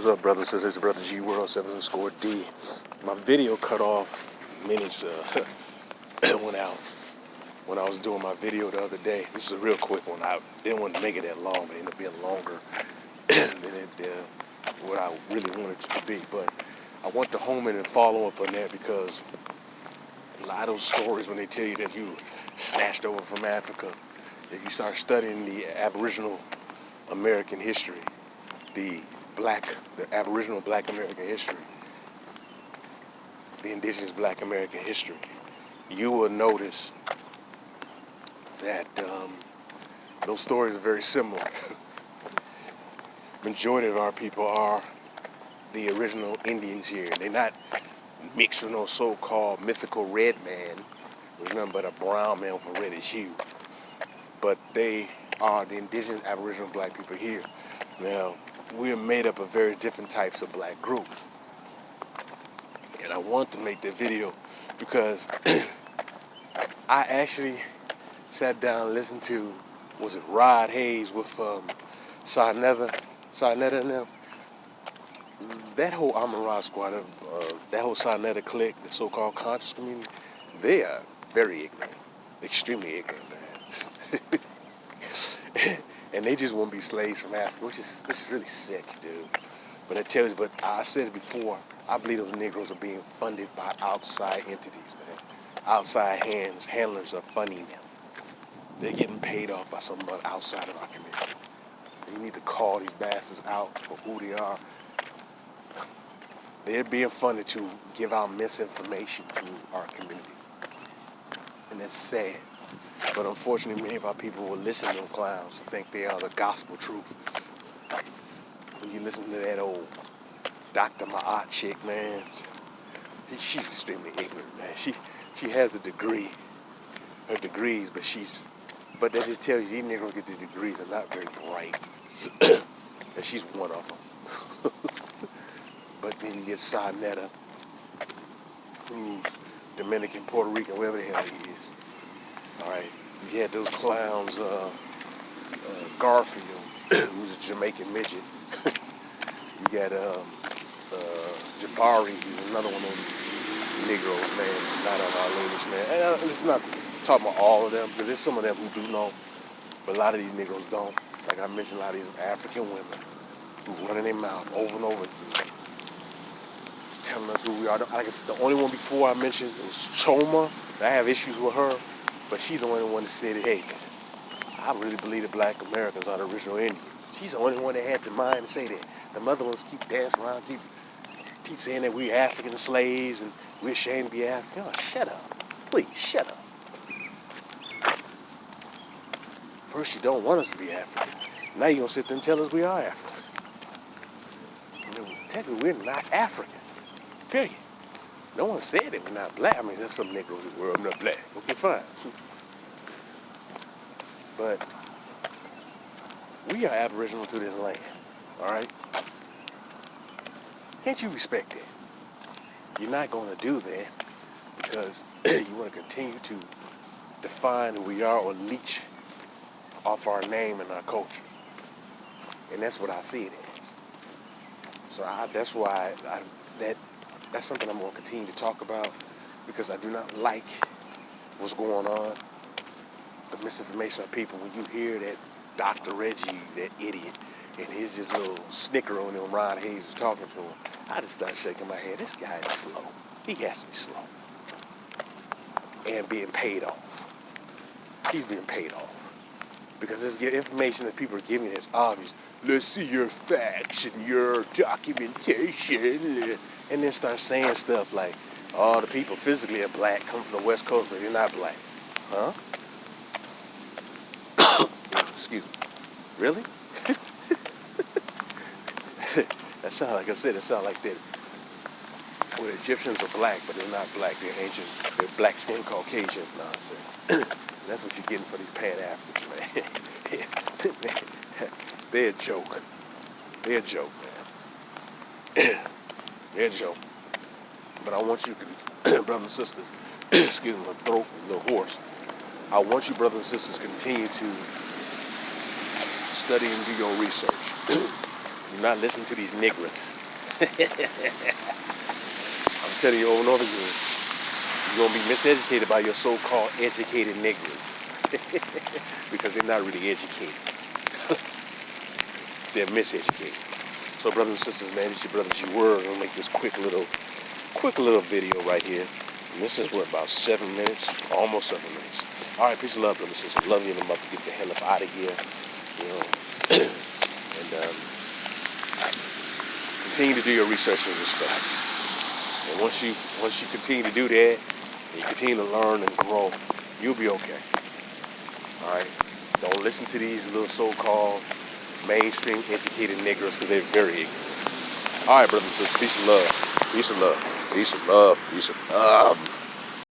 What's up, brothers? This is Brother G World 7_D. My video cut off minutes went out when I was doing my video the other day. This is a real quick one. I didn't want to make it that long, but it ended up being longer than what I really wanted it to be. But I want to home in and follow up on that because a lot of those stories when they tell you that you snatched over from Africa, if you start studying the Aboriginal American history, the Aboriginal Black American history, the Indigenous Black American history, you will notice that those stories are very similar. Majority of our people are the original Indians here. They're not mixed with no so-called mythical red man, who's nothing but a brown man with a reddish hue. But they are the indigenous Aboriginal Black people here. Now, we're made up of very different types of black groups. And I want to make that video because I actually sat down and listened to, was it Rod Hayes with Sarnetta and them? That whole Amon-Ra squad, that whole Sarnetta clique, the so-called conscious community, they are very ignorant, extremely ignorant, man. And they just want to be slaves from Africa, which is really sick, dude. But it tells you, but I said it before, I believe those Negroes are being funded by outside entities, man. Outside handlers are funding them. They're getting paid off by someone outside of our community. You need to call these bastards out for who they are. They're being funded to give out misinformation to our community. And that's sad. But unfortunately, many of our people will listen to them clowns and think they are the gospel truth. When you listen to that old Dr. Ma'at chick, man, she's extremely ignorant, man. She has a degree, her degrees, but that just tells you these Negroes get the degrees are not very bright. And she's one of them. But then you get Sarnetta, who's Dominican, Puerto Rican, wherever the hell he is. All right, you had those clowns, Garfield, who's a Jamaican midget. You got Jabari, who's another one of those Negroes, man, not on our latest, man. And it's not talking about all of them, because there's some of them who do know, but a lot of these Negroes don't. Like I mentioned, a lot of these African women who running their mouth over and over again, telling us who we are. Like I said, the only one before I mentioned was Choma. I have issues with her, but she's the only one that said, hey, I really believe that Black Americans are the original Indians. She's the only one that had the mind to say that. The mother ones keep dancing around, keep saying that we're African slaves and we're ashamed to be African. Oh, shut up. Please, shut up. First, you don't want us to be African. Now you're going to sit there and tell us we are African. Technically, we're not African. Period. No one said that we're not black. I mean, there's some Negroes that were, I'm not black. Okay, fine. But we are Aboriginal to this land, all right? Can't you respect that? You're not going to do that because you want to continue to define who we are or leech off our name and our culture. And that's what I see it as. So that's why that's something I'm going to continue to talk about because I do not like what's going on, the misinformation of people. When you hear that Dr. Reggie, that idiot, and his just little snicker on him, Rod Hayes was talking to him, I just started shaking my head. This guy is slow. He has to be slow. And being paid off. He's being paid off. Because this information that people are giving is obvious. Let's see your facts and your documentation. And then start saying stuff like, oh, the people physically are black, come from the West Coast, but they're not black. Huh? Excuse me. Really? That sounds like I said, it sounds like that. Well, the Egyptians are black, but they're not black. They're ancient. They're black-skinned Caucasians nonsense. That's what you're getting for these Pan-Africans, man. They're a joke. They're a joke, man. They're a joke. But I want you, brothers and sisters, excuse me, my throat a little hoarse. I want you, brothers and sisters, continue to study and do your research. not listen to these niggers. I'm telling you over and over again, you're going to be miseducated by your so-called educated niggers. Because they're not really educated. They're miseducated. So brothers and sisters, man, it's your brothers, you were. I'm going to make this quick little video right here. And this is what, about 7 minutes? Almost 7 minutes. All right, peace and love, brothers and sisters. Love you, and I'm about to get the hell up out of here. You know, and continue to do your research and stuff. And once you continue to do that, and you continue to learn and grow, you'll be okay. All right. Don't listen to these little so-called mainstream educated niggers, because they're very ignorant. All right, brothers and sisters. Peace and love. Peace and love. Peace and love. Peace and love.